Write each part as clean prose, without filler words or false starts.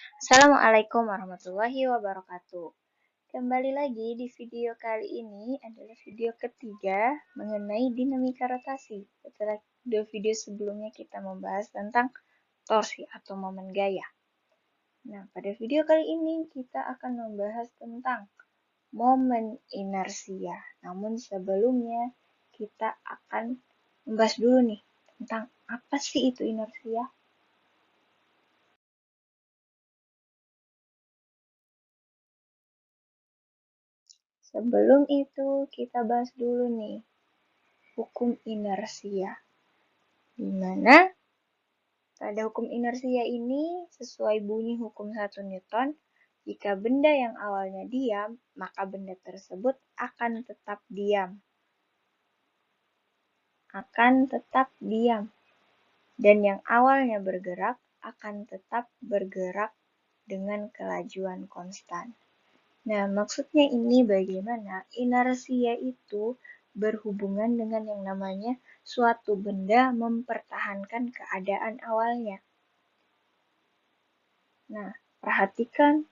Assalamualaikum warahmatullahi wabarakatuh. Kembali lagi di video kali ini adalah video ketiga mengenai dinamika rotasi. Setelah dua video sebelumnya kita membahas tentang torsi atau momen gaya. Nah, pada video kali ini kita akan membahas tentang momen inersia. Namun sebelumnya kita akan membahas dulu nih tentang apa sih itu inersia. Sebelum itu kita bahas dulu nih hukum inersia. Di mana pada hukum inersia ini sesuai bunyi hukum 1 Newton, jika benda yang awalnya diam, maka benda tersebut akan tetap diam. Dan yang awalnya bergerak akan tetap bergerak dengan kelajuan konstan. Nah, maksudnya ini bagaimana inersia itu berhubungan dengan yang namanya suatu benda mempertahankan keadaan awalnya. Nah, perhatikan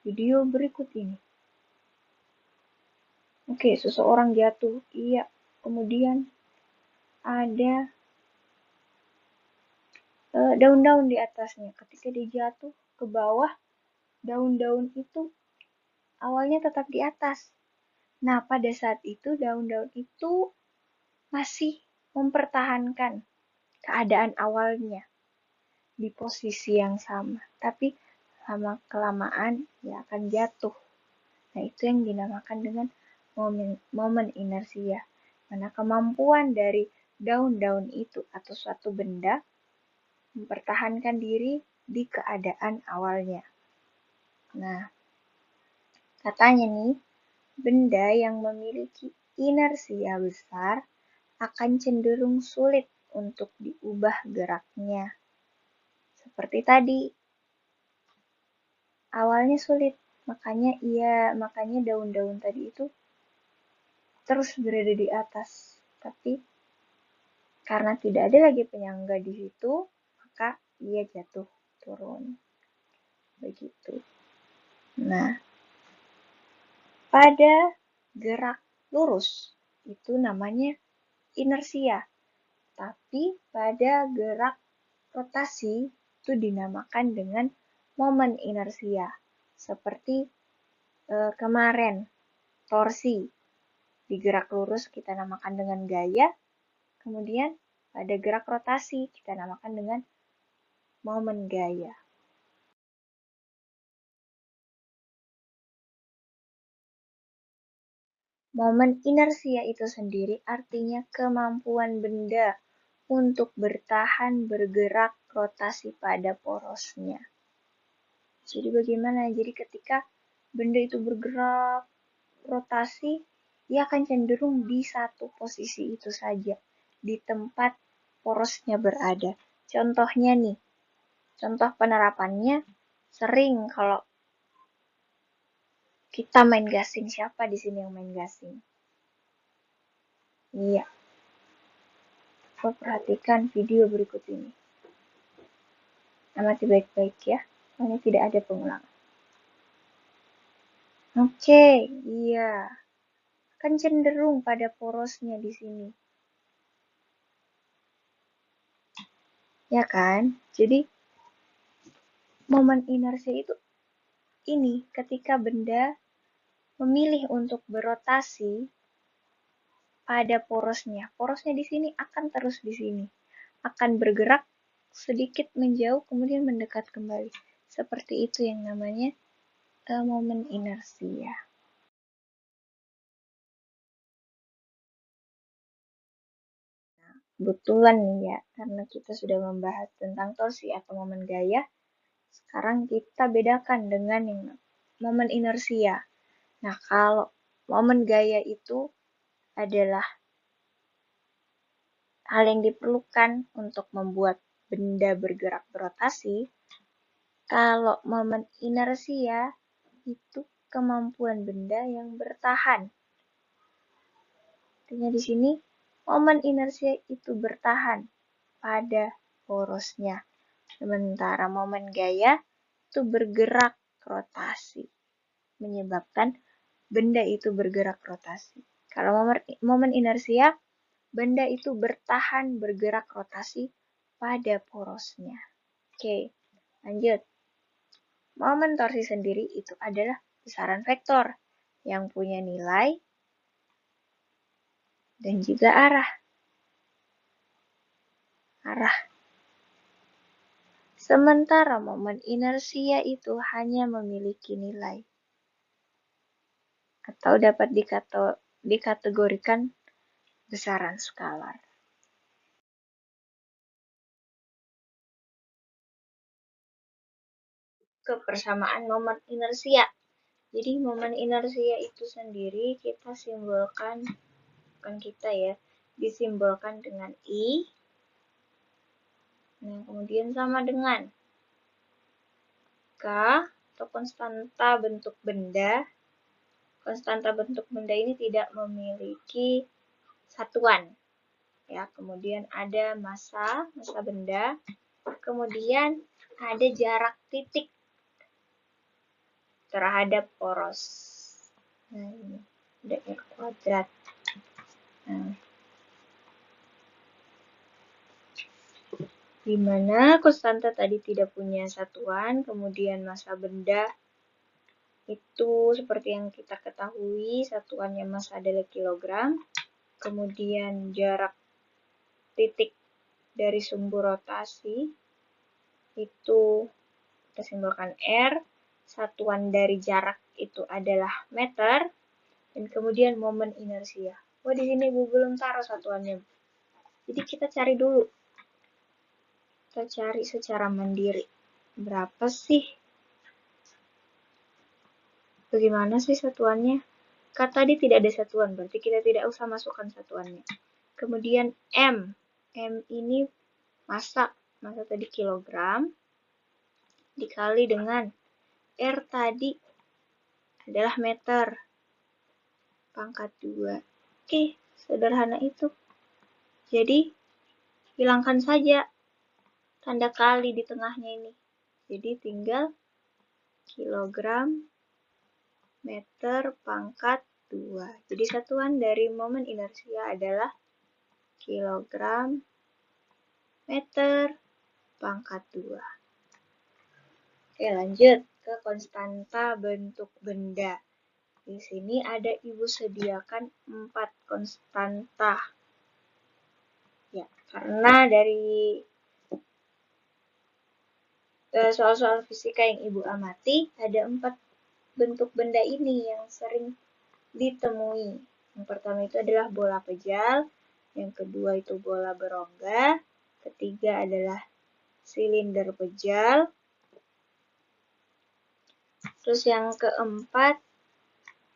video berikut ini. Oke, seseorang jatuh. Iya, kemudian ada daun-daun di atasnya. Ketika dia jatuh ke bawah, daun-daun itu awalnya tetap di atas. Nah, pada saat itu daun-daun itu masih mempertahankan keadaan awalnya di posisi yang sama. Tapi lama-kelamaan dia akan jatuh. Nah, itu yang dinamakan dengan momen inersia. Mana kemampuan dari daun-daun itu atau suatu benda mempertahankan diri di keadaan awalnya. Nah, katanya nih, benda yang memiliki inersia besar akan cenderung sulit untuk diubah geraknya. Seperti tadi, awalnya sulit, makanya daun-daun tadi itu terus berada di atas. Tapi karena tidak ada lagi penyangga di situ, maka ia jatuh turun. Begitu. Nah, pada gerak lurus itu namanya inersia. Tapi pada gerak rotasi itu dinamakan dengan momen inersia. Seperti kemarin, torsi. Di gerak lurus kita namakan dengan gaya. Kemudian pada gerak rotasi kita namakan dengan momen gaya. Momen inersia itu sendiri artinya kemampuan benda untuk bertahan bergerak rotasi pada porosnya. Jadi bagaimana? Jadi ketika benda itu bergerak rotasi, ia akan cenderung di satu posisi itu saja, di tempat porosnya berada. Contohnya nih, contoh penerapannya sering kalau kita main gasing. Siapa di sini yang main gasing? Iya. Coba perhatikan video berikut ini. Amati baik-baik ya, soalnya tidak ada pengulangan. Oke, iya. Kan cenderung pada porosnya di sini. Ya kan? Jadi, momen inersia itu ini ketika benda memilih untuk berotasi pada porosnya. Porosnya di sini akan terus di sini. Akan bergerak sedikit menjauh kemudian mendekat kembali. Seperti itu yang namanya momen inersia. Kebetulan nih ya, karena kita sudah membahas tentang torsi atau momen gaya, sekarang kita bedakan dengan yang momen inersia. Nah, kalau momen gaya itu adalah hal yang diperlukan untuk membuat benda bergerak berotasi. Kalau momen inersia itu kemampuan benda yang bertahan. Artinya di sini momen inersia itu bertahan pada porosnya. Sementara momen gaya itu bergerak rotasi, menyebabkan benda itu bergerak rotasi. Kalau momen inersia, benda itu bertahan bergerak rotasi pada porosnya. Oke, lanjut. Momen torsi sendiri itu adalah besaran vektor yang punya nilai dan juga arah. Sementara momen inersia itu hanya memiliki nilai atau dapat dikategorikan besaran skalar. Kebersamaan momen inersia. Jadi momen inersia itu sendiri kita simbolkan, bukan kita ya, disimbolkan dengan I. Nah, kemudian sama dengan K atau konstanta bentuk benda. Konstanta bentuk benda ini tidak memiliki satuan. Ya, kemudian ada massa benda. Kemudian ada jarak titik terhadap poros. Nah, ini ada R kuadrat. Nah, di mana konstanta tadi tidak punya satuan, kemudian massa benda itu seperti yang kita ketahui, satuannya massa adalah kilogram, kemudian jarak titik dari sumbu rotasi itu kita simbolkan R, satuan dari jarak itu adalah meter, dan kemudian momen inersia. Oh, di sini Ibu belum taruh satuannya. Jadi kita cari dulu. Kita cari secara mandiri. Berapa sih? Bagaimana sih satuannya? Kata tadi tidak ada satuan, berarti kita tidak usah masukkan satuannya. Kemudian M. M ini massa tadi kilogram, dikali dengan R tadi adalah meter pangkat 2. Oke, sederhana itu. Jadi, hilangkan saja tanda kali di tengahnya ini. Jadi, tinggal kilogram meter pangkat 2. Jadi, satuan dari momen inersia adalah kilogram meter pangkat 2. Oke, lanjut ke konstanta bentuk benda. Di sini ada Ibu sediakan 4 konstanta. Ya, karena dari soal-soal fisika yang Ibu amati, ada 4 bentuk benda ini yang sering ditemui. Yang pertama itu adalah bola pejal, yang kedua itu bola berongga, ketiga adalah silinder pejal, terus yang keempat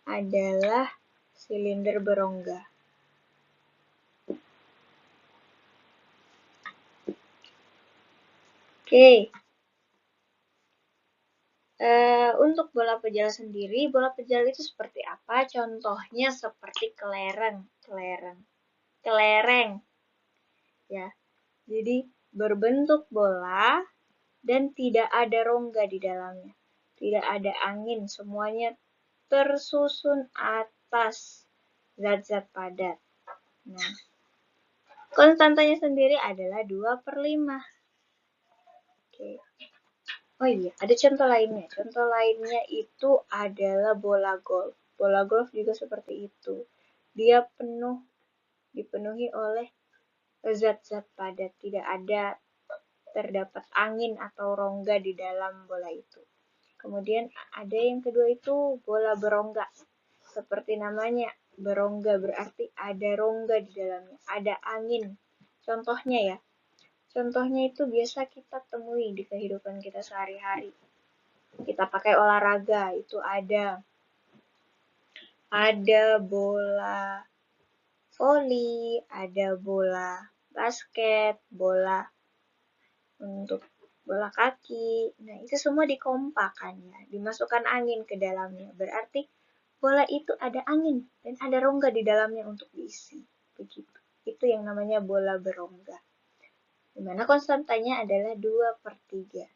adalah silinder berongga. Oke. Untuk bola pejal sendiri, bola pejal itu seperti apa? Contohnya seperti kelereng. Ya. Jadi berbentuk bola dan tidak ada rongga di dalamnya. Tidak ada angin, semuanya tersusun atas zat-zat padat. Nah, konstantanya sendiri adalah 2/5. Oke. Oh iya, ada contoh lainnya. Contoh lainnya itu adalah bola golf. Bola golf juga seperti itu. Dia dipenuhi oleh zat-zat padat. Tidak ada terdapat angin atau rongga di dalam bola itu. Kemudian ada yang kedua itu bola berongga. Seperti namanya, berongga berarti ada rongga di dalamnya, ada angin. Contohnya ya, contohnya itu biasa kita temui di kehidupan kita sehari-hari. Kita pakai olahraga, itu ada bola voli, ada bola basket, bola untuk bola kaki. Nah, itu semua dikompakan ya, dimasukkan angin ke dalamnya. Berarti bola itu ada angin dan ada rongga di dalamnya untuk diisi. Begitu. Itu yang namanya bola berongga. dimana konstantanya adalah 2/3.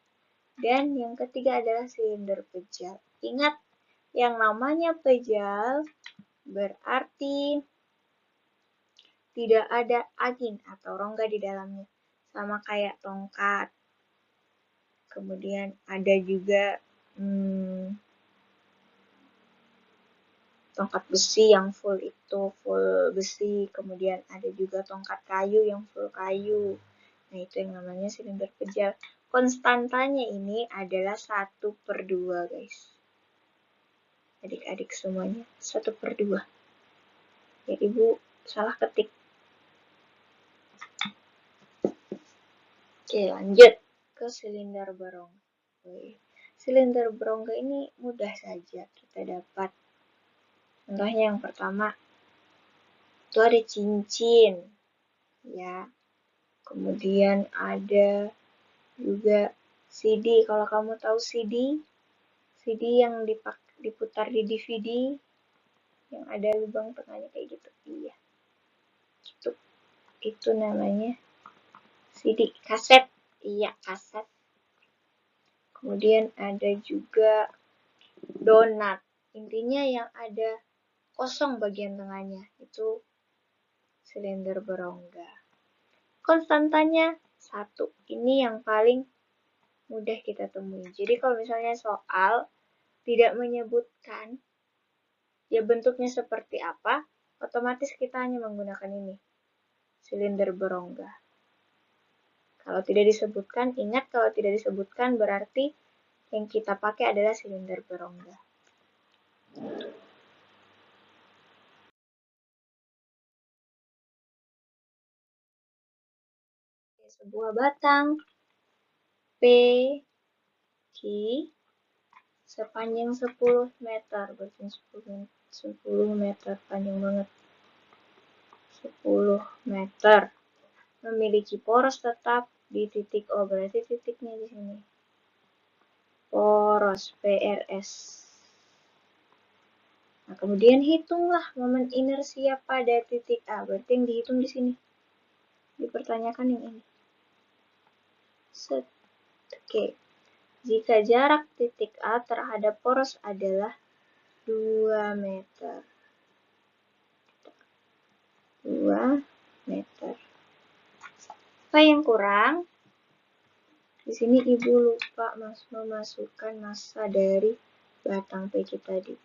Dan yang ketiga adalah silinder pejal. Ingat, yang namanya pejal berarti tidak ada angin atau rongga di dalamnya. Sama kayak tongkat. Kemudian ada juga tongkat besi yang full besi. Kemudian ada juga tongkat kayu yang full kayu. Nah, itu yang namanya silinder pejal. Konstantanya ini adalah 1/2, guys. Adik-adik semuanya, 1/2. Ya, Ibu salah ketik. Oke, lanjut ke silinder berongga. Silinder berongga ini mudah saja kita dapat. Contohnya yang pertama, itu ada cincin, ya. Kemudian ada juga CD. Kalau kamu tahu CD yang diputar di DVD, yang ada lubang tengahnya kayak gitu. Iya. Itu namanya CD, kaset. Iya, kaset. Kemudian ada juga donat. Intinya yang ada kosong bagian tengahnya. Itu silinder berongga. Konstantanya 1. Ini yang paling mudah kita temui. Jadi kalau misalnya soal tidak menyebutkan ya bentuknya seperti apa, otomatis kita hanya menggunakan ini, silinder berongga. Kalau tidak disebutkan, ingat kalau tidak disebutkan berarti yang kita pakai adalah silinder berongga. Sebuah batang PQ sepanjang 10 meter, berarti 10 meter, panjang banget. 10 meter. Memiliki poros tetap di titik O, berarti titiknya di sini. Poros, PRS. Nah, kemudian hitunglah momen inersia pada titik A, berarti yang dihitung di sini. Dipertanyakan yang ini. Oke. Jika jarak titik A terhadap poros adalah 2 meter. 2 meter. Apa yang kurang? Di sini Ibu lupa memasukkan massa dari batang PQ tadi.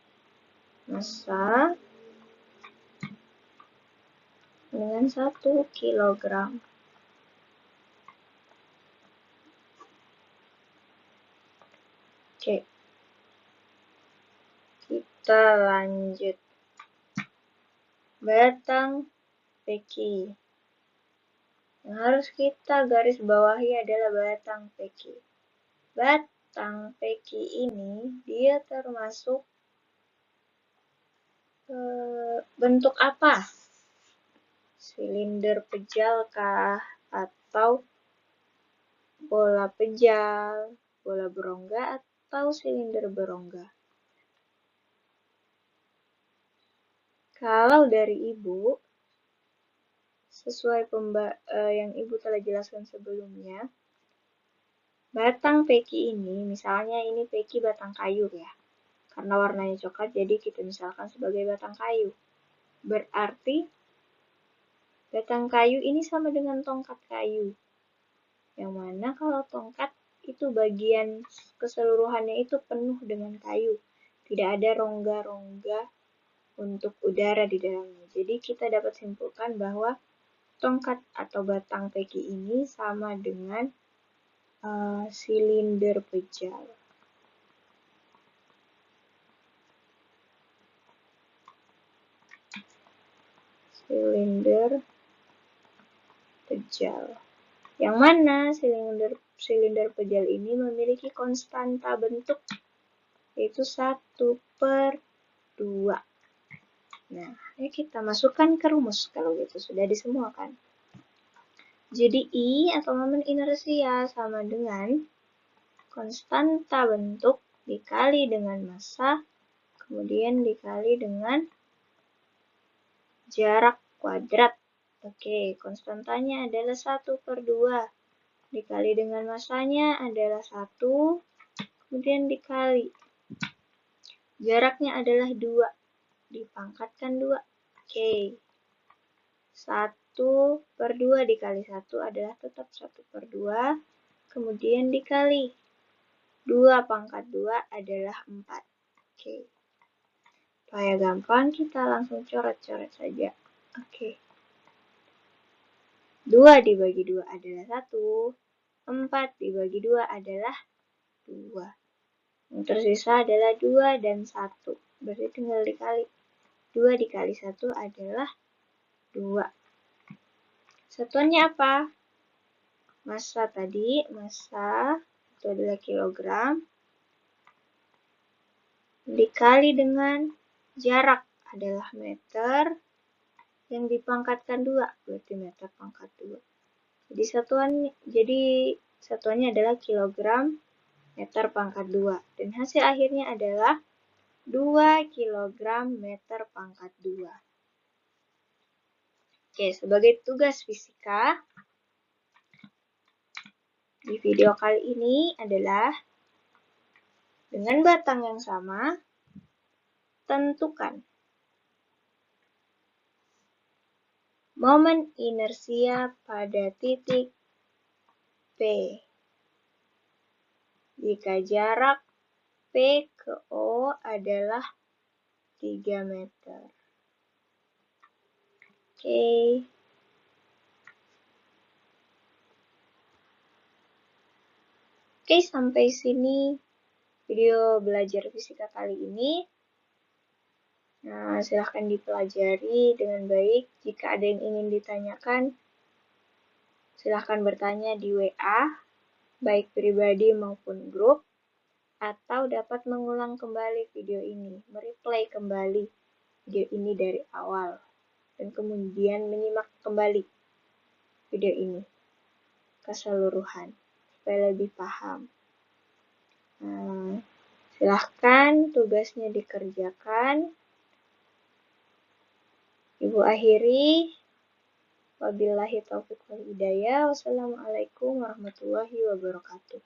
Massa dengan 1 kilogram. Oke. Kita lanjut. Batang PQ. Yang harus kita garis bawahi adalah batang PQ. Batang PQ ini dia termasuk bentuk apa? Silinder pejal kah? Atau bola pejal, bola berongga, atau silinder berongga? Kalau dari Ibu, sesuai yang Ibu telah jelaskan sebelumnya, batang PQ ini, misalnya ini PQ batang kayu ya, karena warnanya coklat jadi kita misalkan sebagai batang kayu. Berarti batang kayu ini sama dengan tongkat kayu. Yang mana kalau tongkat itu bagian keseluruhannya itu penuh dengan kayu. Tidak ada rongga-rongga untuk udara di dalamnya. Jadi kita dapat simpulkan bahwa tongkat atau batang PQ ini sama dengan silinder pejal. Silinder pejal. Yang mana silinder pejal ini memiliki konstanta bentuk yaitu 1/2. Nah, ayo kita masukkan ke rumus kalau gitu sudah disemuakan. Jadi I atau momen inersia sama dengan konstanta bentuk dikali dengan massa, kemudian dikali dengan jarak kuadrat. Oke, konstantanya adalah 1/2. dikali dengan masanya adalah 1, kemudian dikali. Jaraknya adalah 2, dipangkatkan 2. Oke. 1/2 dikali 1 adalah tetap 1/2, kemudian dikali 2 pangkat 2 adalah 4. Oke. Supaya gampang, kita langsung coret-coret saja. Oke. 2 dibagi 2 adalah 1. 4 dibagi 2 adalah 2. Yang tersisa adalah 2 dan 1. Berarti tinggal dikali. 2 dikali 1 adalah 2. Satuannya apa? Massa tadi, massa itu adalah kilogram. Dikali dengan jarak adalah meter. Yang dipangkatkan 2, berarti meter pangkat 2. Jadi satuannya adalah kilogram meter pangkat 2. Dan hasil akhirnya adalah 2 kilogram meter pangkat 2. Oke, sebagai tugas fisika, di video kali ini adalah dengan batang yang sama, tentukan momen inersia pada titik P. Jika jarak P ke O adalah 3 meter. Oke. Oke, sampai sini video belajar fisika kali ini. Nah, silahkan dipelajari dengan baik. Jika ada yang ingin ditanyakan, silahkan bertanya di WA, baik pribadi maupun grup, atau dapat mengulang kembali video ini, mereplay kembali video ini dari awal, dan kemudian menyimak kembali video ini keseluruhan, supaya lebih paham. Silahkan tugasnya dikerjakan. Ibu akhiri. Wabillahi taufiq wal hidayah. Wassalamualaikum warahmatullahi wabarakatuh.